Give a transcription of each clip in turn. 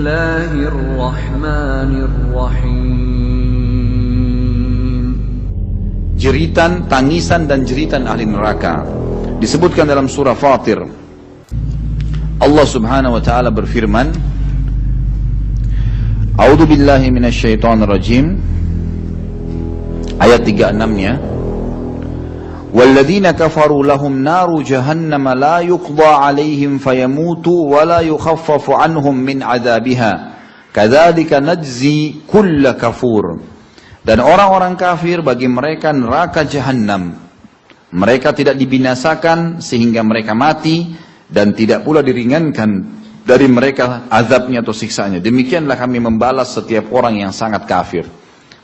Bismillahirrahmanirrahim. Jeritan, tangisan dan jeritan ahli neraka disebutkan dalam surah Fatir. Allah Subhanahu wa taala berfirman, A'udzu billahi minasyaitonir rajim, ayat 36-nya, walladzina kafaru lahum naru jahannam la yuqda 'alaihim fayamutu wa la yukhaffafu 'anhum min 'adzabiha kadzalika najzi kull kafur. Dan orang-orang kafir bagi mereka neraka jahannam, mereka tidak dibinasakan sehingga mereka mati dan tidak pula diringankan dari mereka azabnya atau siksanya. Demikianlah kami membalas setiap orang yang sangat kafir.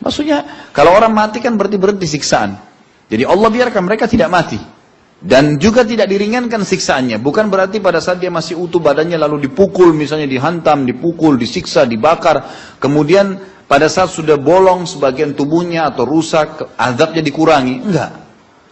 Maksudnya kalau orang mati kan berhenti siksaan. Jadi Allah biarkan mereka tidak mati dan juga tidak diringankan siksaannya. Bukan berarti pada saat dia masih utuh badannya lalu dipukul, misalnya dihantam, dipukul, disiksa, dibakar, kemudian pada saat sudah bolong sebagian tubuhnya atau rusak azabnya dikurangi. Enggak,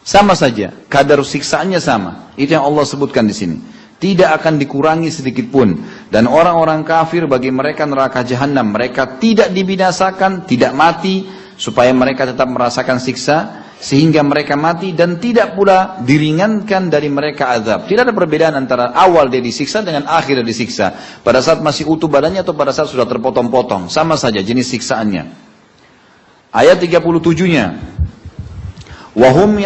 sama saja, kadar siksaannya sama. Itu yang Allah sebutkan di sini. Tidak akan dikurangi sedikit pun. Dan orang-orang kafir bagi mereka neraka jahanam, mereka tidak dibinasakan, tidak mati, supaya mereka tetap merasakan siksa, sehingga mereka mati dan tidak pula diringankan dari mereka azab. Tidak ada perbedaan antara awal dia disiksa dengan akhir dia disiksa. Pada saat masih utuh badannya atau pada saat sudah terpotong-potong. Sama saja jenis siksaannya. Ayat 37-nya. وَهُمْ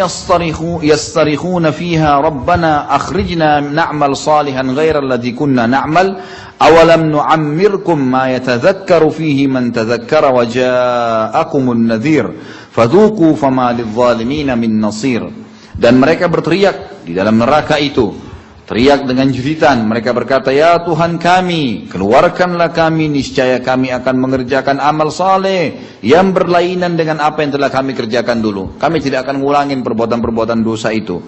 يَسْتَرِخُونَ فِيهَا رَبَّنَا أَخْرِجْنَا نَعْمَلْ صَالِحًا غَيْرَ الَّذِي كُنَّا نَعْمَلْ أَوَلَمْ نُعَمِّرْكُمْ مَا يَتَذَكَّرُ فِيهِ مَنْ تَذَكَّرَ وَجَاءَكُمُ النَّذِيرُ فَذُوقُوا فَمَا لِلظَّالِمِينَ مِنْ نَصِيرٍ. Dan mereka berteriak di dalam neraka itu, teriak dengan jeritan. Mereka berkata, ya Tuhan kami, keluarkanlah kami, niscaya kami akan mengerjakan amal saleh yang berlainan dengan apa yang telah kami kerjakan dulu. Kami tidak akan ngulangin perbuatan-perbuatan dosa itu.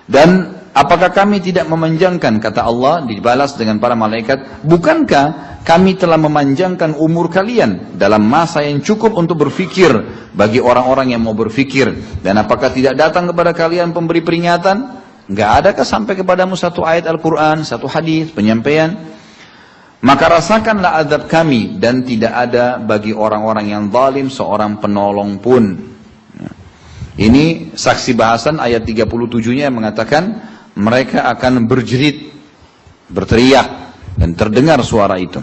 Dan apakah kami tidak memanjangkan, kata Allah, dibalas dengan para malaikat, bukankah kami telah memanjangkan umur kalian dalam masa yang cukup untuk berfikir bagi orang-orang yang mau berfikir. Dan apakah tidak datang kepada kalian pemberi peringatan? Enggak adakah sampai kepadamu satu ayat Al-Quran, satu hadis, penyampaian? Maka rasakanlah azab kami dan tidak ada bagi orang-orang yang zalim seorang penolong pun. Ini saksi bahasan ayat 37-nya yang mengatakan mereka akan berjerit, berteriak dan terdengar suara itu.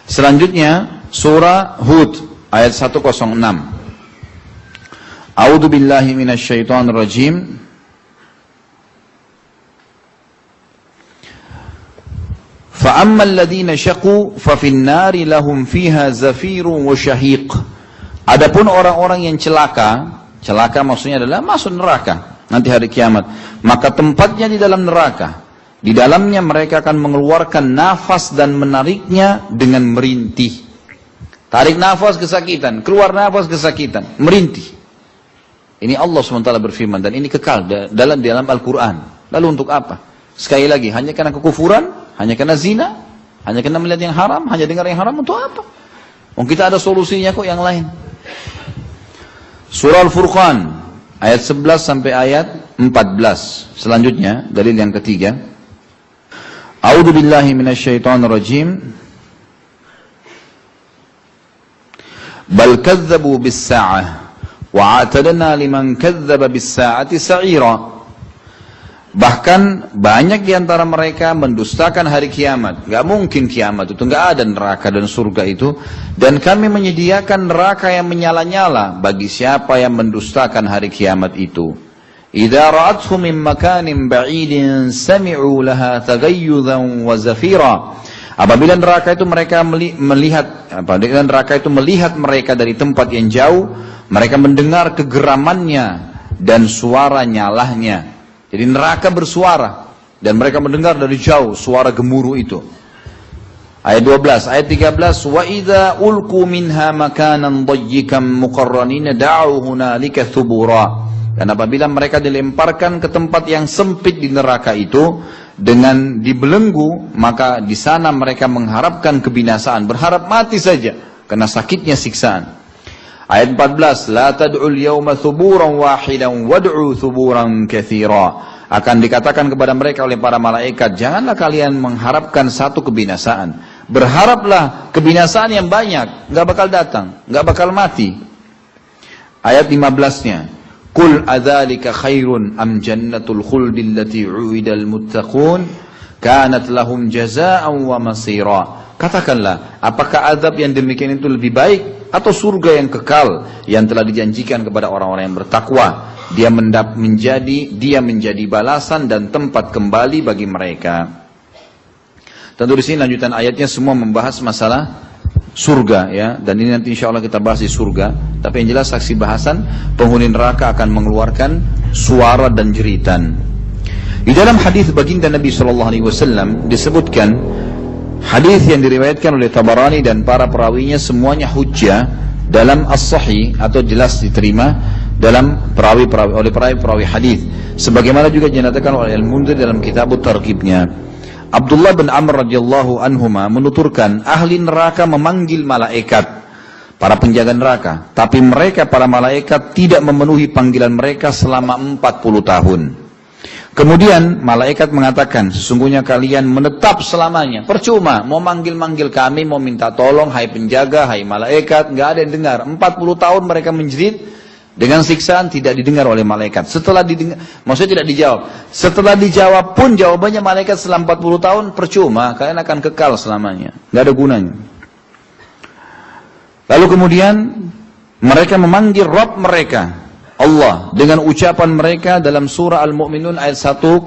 Selanjutnya surah Hud ayat 106. A'udzu billahi minasyaitonir rajim. فَأَمَّا الَّذِينَ شَقُوا فَفِي النَّارِ لَهُمْ فِيهَا زَفِيرٌ وَشَهِيقٌ. Adapun orang-orang yang celaka maksudnya adalah masuk neraka nanti hari kiamat, maka tempatnya di dalam neraka. Di dalamnya mereka akan mengeluarkan nafas dan menariknya dengan merintih. Tarik nafas kesakitan, keluar nafas kesakitan, merintih. Ini Allah SWT berfirman dan ini kekal dalam Al-Quran. Lalu untuk apa? Sekali lagi, hanya karena kekufuran? Hanya karena zina? Hanya karena melihat yang haram? Hanya dengar yang haram? Untuk apa? Kita ada solusinya kok yang lain. Surah Al-Furqan ayat 11 sampai ayat 14. Selanjutnya dalil yang ketiga. A'udzu billahi minasyaitonir rajim. Bal kadzdzabu bis-sa'ah wa a'tadna liman kadzdzaba bis-sa'ati sa'ira. Bahkan banyak di antara mereka mendustakan hari kiamat. Gak mungkin kiamat itu, gak ada neraka dan surga itu. Dan kami menyediakan neraka yang menyala-nyala bagi siapa yang mendustakan hari kiamat itu. Idza ra'athum min makanin ba'idin sami'u laha taghayyudan wa zafira. Apabila neraka itu melihat mereka dari tempat yang jauh, mereka mendengar kegeramannya dan suara nyalahnya. Jadi neraka bersuara dan mereka mendengar dari jauh suara gemuruh itu. Ayat 12, ayat 13, wa idza ulqu minha makanan dayyikan muqarranina da'u hunalika thubura. Dan apabila mereka dilemparkan ke tempat yang sempit di neraka itu dengan dibelenggu, maka di sana mereka mengharapkan kebinasaan, berharap mati saja karena sakitnya siksaan. Ayat 14, la tad'ul yawma thuburan wahidan wad'u thuburan katsira. Akan dikatakan kepada mereka oleh para malaikat, janganlah kalian mengharapkan satu kebinasaan, Berharaplah kebinasaan yang banyak, nggak bakal datang, nggak bakal mati. Ayat 15-nya, Qul adzalika khairun am jannatul khuldi allati u'idal muttaqun kanat lahum jazaa'an wa masira. Katakanlah, apakah azab yang demikian itu lebih baik atau surga yang kekal yang telah dijanjikan kepada orang-orang yang bertakwa? Dia menjadi balasan dan tempat kembali bagi mereka. Tentu di sini lanjutan ayatnya semua membahas masalah surga, ya, dan ini nanti insya Allah kita bahas di surga. Tapi yang jelas saksi bahasan penghuni neraka akan mengeluarkan suara dan jeritan. Di dalam hadis baginda Nabi SAW disebutkan, hadis yang diriwayatkan oleh Tabarani dan para perawinya semuanya hujjah dalam as-sahih atau jelas diterima dalam oleh perawi hadis. Sebagaimana juga dinyatakan oleh Al-Mundhir dalam kitab Targhibnya. Abdullah bin Amr radhiyallahu anhuma menuturkan, ahli neraka memanggil malaikat, para penjaga neraka, tapi mereka para malaikat tidak memenuhi panggilan mereka selama 40 tahun. Kemudian malaikat mengatakan, sesungguhnya kalian menetap selamanya. Percuma, mau manggil-manggil kami, mau minta tolong, hai penjaga, hai malaikat, nggak ada yang dengar. 40 tahun mereka menjerit dengan siksaan, tidak didengar oleh malaikat. Setelah didengar, maksudnya tidak dijawab. Setelah dijawab pun jawabannya malaikat selama 40 tahun, percuma, kalian akan kekal selamanya. Nggak ada gunanya. Lalu kemudian mereka memanggil Rabb mereka, Allah, dengan ucapan mereka dalam surah Al-Mu'minun ayat 107.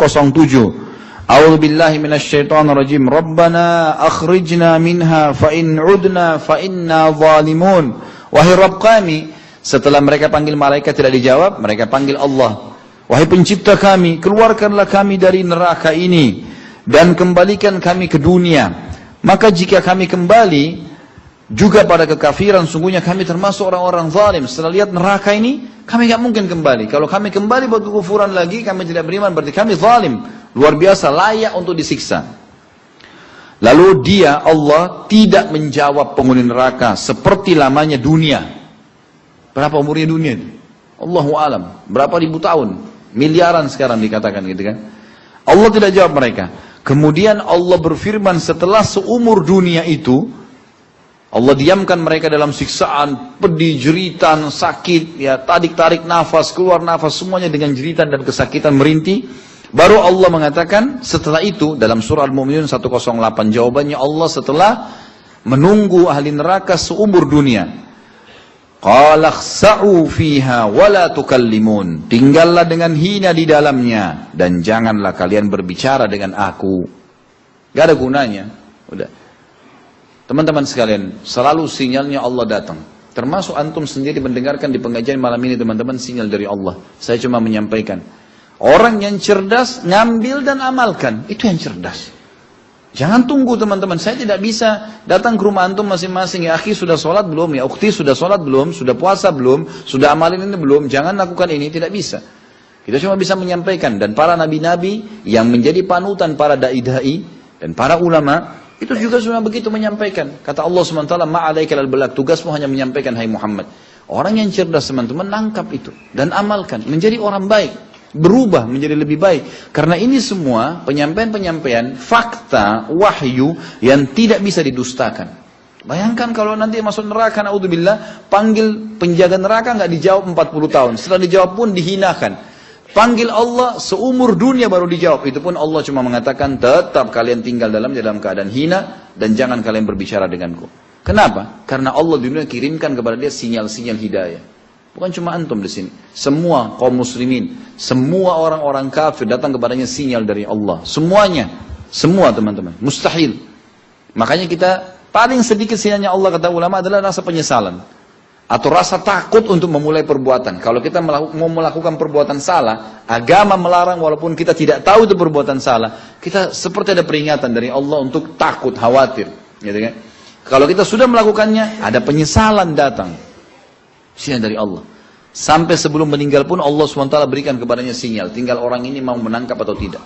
A'udzu billahi minasyaitonir rajim. Rabbana akhrijna minha fa in 'udna fa inna zalimun. Wahai Rabb kami, setelah mereka panggil malaikat tidak dijawab, mereka panggil Allah. Wahai pencipta kami, keluarkanlah kami dari neraka ini dan kembalikan kami ke dunia. Maka jika kami kembali juga pada kekafiran, sungguhnya kami termasuk orang-orang zalim. Setelah lihat neraka ini, kami tidak mungkin kembali. Kalau kami kembali buat kekufuran lagi, kami tidak beriman, berarti kami zalim. Luar biasa, layak untuk disiksa. Lalu dia, Allah, tidak menjawab penghuni neraka seperti lamanya dunia. Berapa umurnya dunia itu? Allahu alam. Berapa ribu tahun? Miliaran sekarang dikatakan gitu kan. Allah tidak jawab mereka. Kemudian Allah berfirman setelah seumur dunia itu, Allah diamkan mereka dalam siksaan, pedih, jeritan, sakit, ya, tarik nafas, keluar nafas, semuanya dengan jeritan dan kesakitan merintih. Baru Allah mengatakan setelah itu dalam surah Al-Mu'minun 108, jawabannya Allah setelah menunggu ahli neraka seumur dunia. Qala khsa'u fiha wa la tukallimun. Tinggallah dengan hina di dalamnya dan janganlah kalian berbicara dengan aku. Gak ada gunanya. Udah. Teman-teman sekalian, selalu sinyalnya Allah datang. Termasuk antum sendiri mendengarkan di pengajian malam ini, teman-teman, sinyal dari Allah. Saya cuma menyampaikan. Orang yang cerdas ngambil dan amalkan, itu yang cerdas. Jangan tunggu teman-teman, saya tidak bisa datang ke rumah antum masing-masing, ya akhi sudah sholat belum, ya ukhti sudah sholat belum, sudah puasa belum, sudah amalin ini belum, jangan lakukan ini, tidak bisa. Kita cuma bisa menyampaikan, dan para nabi-nabi yang menjadi panutan para da'i-da'i dan para ulama, itu juga sudah begitu menyampaikan. Kata Allah SWT, ma'alaikal al-balag, tugasmu hanya menyampaikan, hai Muhammad. Orang yang cerdas teman-teman, nangkap itu, dan amalkan, menjadi orang baik. Berubah menjadi lebih baik. Karena ini semua penyampaian-penyampaian fakta, wahyu yang tidak bisa didustakan. Bayangkan kalau nanti masuk neraka, naudzubillah, panggil penjaga neraka nggak dijawab 40 tahun. Setelah dijawab pun dihinakan. Panggil Allah seumur dunia baru dijawab. Itu pun Allah cuma mengatakan tetap kalian tinggal dalam keadaan hina dan jangan kalian berbicara denganku. Kenapa? Karena Allah di dunia kirimkan kepada dia sinyal-sinyal hidayah. Bukan cuma antum di sini. Semua kaum muslimin, semua orang-orang kafir datang kepadanya sinyal dari Allah. Semuanya, semua teman-teman. Mustahil. Makanya kita paling sedikit sinyalnya Allah kata ulama adalah rasa penyesalan atau rasa takut untuk memulai perbuatan. Kalau kita mau melakukan perbuatan salah, agama melarang walaupun kita tidak tahu itu perbuatan salah, kita seperti ada peringatan dari Allah untuk takut, khawatir, gitu kan? Kalau kita sudah melakukannya, ada penyesalan datang. Sinyal dari Allah. Sampai sebelum meninggal pun Allah SWT berikan kepadanya sinyal. Tinggal orang ini mau menangkap atau tidak.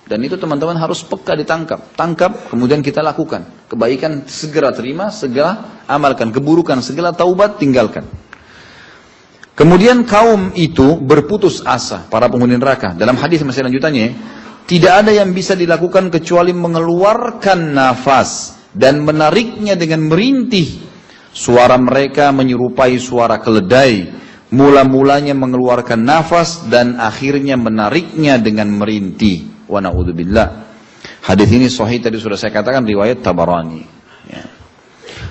Dan itu teman-teman harus peka ditangkap. Tangkap, kemudian kita lakukan. Kebaikan segera terima, segera amalkan. Keburukan segera taubat, tinggalkan. Kemudian kaum itu berputus asa, para penghuni neraka. Dalam hadis masih lanjutannya, tidak ada yang bisa dilakukan kecuali mengeluarkan nafas dan menariknya dengan merintih. Suara mereka menyerupai suara keledai, mula-mulanya mengeluarkan nafas dan akhirnya menariknya dengan merintih. Wa na'udzubillah. Hadis ini sahih, tadi sudah saya katakan, riwayat Tabarani. Ya.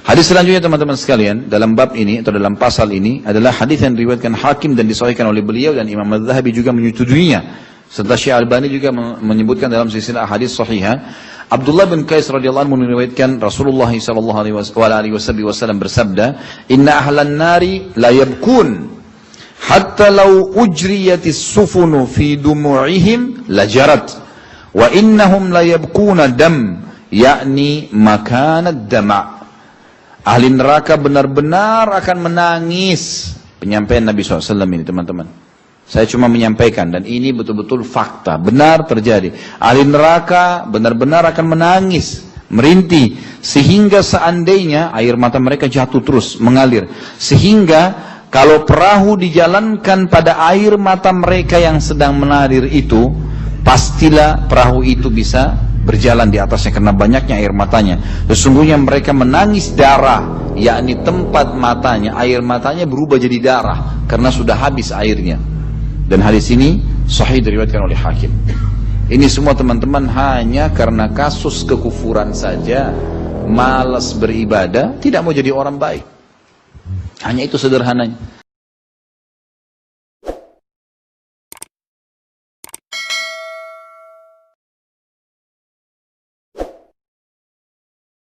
Hadis selanjutnya teman-teman sekalian, dalam bab ini atau dalam pasal ini adalah hadis yang diriwayatkan Hakim dan disahihkan oleh beliau, dan Imam Az-Zahabi juga menyetujuinya. Serta Syekh Albani juga menyebutkan dalam silsilah hadis sahihah. Abdullah bin Qais radhiyallahu anhu meriwayatkan Rasulullah sallallahu alaihi wasallam bersabda, "Inna ahlan nari la yabkun hatta law ujriyatis sufunu fi dumu'ihim lajarat wa innahum la yabkuna dam, yakni makanad dama'." Ahli neraka benar-benar akan menangis. Penyampaian Nabi SAW ini teman-teman. Saya cuma menyampaikan, dan ini betul-betul fakta, benar terjadi. Ahli neraka benar-benar akan menangis, merintih, sehingga seandainya air mata mereka jatuh terus, mengalir. Sehingga kalau perahu dijalankan pada air mata mereka yang sedang mengalir itu, pastilah perahu itu bisa berjalan di atasnya karena banyaknya air matanya. Sesungguhnya mereka menangis darah, yakni tempat matanya, air matanya berubah jadi darah karena sudah habis airnya. Dan hadis ini sahih diriwayatkan oleh Hakim. Ini semua teman-teman hanya karena kasus kekufuran saja, malas beribadah, tidak mau jadi orang baik. Hanya itu sederhananya.